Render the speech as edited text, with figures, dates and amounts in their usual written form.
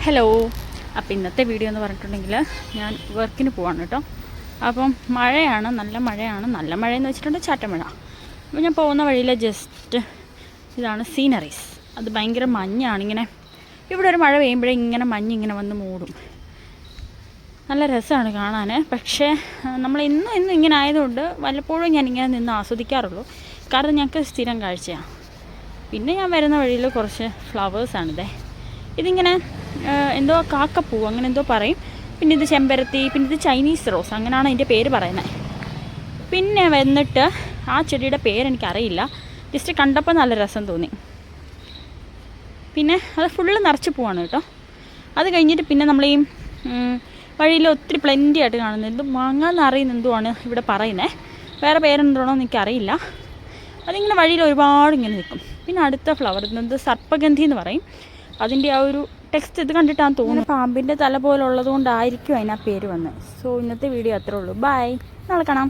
Hello. അപ്പോൾ ഇന്നത്തെ video എന്ന് പറഞ്ഞിട്ടുണ്ടെങ്കിൽ ഞാൻ വർക്കിന് പോവാണ് കേട്ടോ. അപ്പം മഴയാണ്, നല്ല മഴയാണ്. നല്ല മഴയെന്ന് വെച്ചിട്ടുണ്ടെങ്കിൽ ചാറ്റമഴ. അപ്പോൾ ഞാൻ പോകുന്ന വഴിയിൽ ജസ്റ്റ് ഇതാണ് സീനറീസ്. അത് ഭയങ്കര മഞ്ഞാണ്. ഇങ്ങനെ ഇവിടെ ഒരു മഴ പെയ്യുമ്പോഴേ ഇങ്ങനെ മഞ്ഞിങ്ങനെ വന്ന് മൂടും. നല്ല രസമാണ് കാണാൻ. പക്ഷേ നമ്മൾ ഇന്നും ഇങ്ങനെ ആയതുകൊണ്ട് വല്ലപ്പോഴും ഞാനിങ്ങനെ നിന്ന് ആസ്വദിക്കാറുള്ളൂ. കാരണം ഞങ്ങൾക്ക് സ്ഥിരം കാഴ്ചയാണ്. പിന്നെ ഞാൻ വരുന്ന വഴിയിൽ കുറച്ച് ഫ്ലവേഴ്സാണിതേ. ഇതിങ്ങനെ എന്തോ കാക്കപ്പൂ അങ്ങനെ എന്തോ പറയും. പിന്നെ ഇത് ചെമ്പരത്തി, പിന്നെ ഇത് ചൈനീസ് റോസ്, അങ്ങനെയാണ് അതിൻ്റെ പേര് പറയുന്നത്. പിന്നെ വന്നിട്ട് ആ ചെടിയുടെ പേരെനിക്കറിയില്ല, ജസ്റ്റ് കണ്ടപ്പോൾ നല്ല രസം തോന്നി. പിന്നെ അത് ഫുള്ള് നിറച്ച് പോവാണ് കേട്ടോ. അത് കഴിഞ്ഞിട്ട് പിന്നെ നമ്മൾ ഈ വഴിയിൽ ഒത്തിരി പ്ലെൻറ്റി ആയിട്ട് കാണുന്നത് എന്ത് മാങ്ങാന്ന് അറിയുന്ന എന്തുവാണ് ഇവിടെ പറയുന്നത്. വേറെ പേരെന്തോണോ എനിക്കറിയില്ല. അതിങ്ങനെ വഴിയിൽ ഒരുപാട് ഇങ്ങനെ നിൽക്കും. പിന്നെ അടുത്ത ഫ്ലവർ എന്നത് സർപ്പഗന്ധി എന്ന് പറയും. അതിൻ്റെ ആ ഒരു ടെക്സ്റ്റ് ഇത് കണ്ടിട്ടാണ് തോന്നുന്നത്. പാമ്പിൻ്റെ തല പോലുള്ളത് കൊണ്ടായിരിക്കും അതിനാ പേര് വന്നത്. സോ ഇന്നത്തെ വീഡിയോ അത്രേ ഉള്ളൂ. ബൈ, നാളെ കാണാം.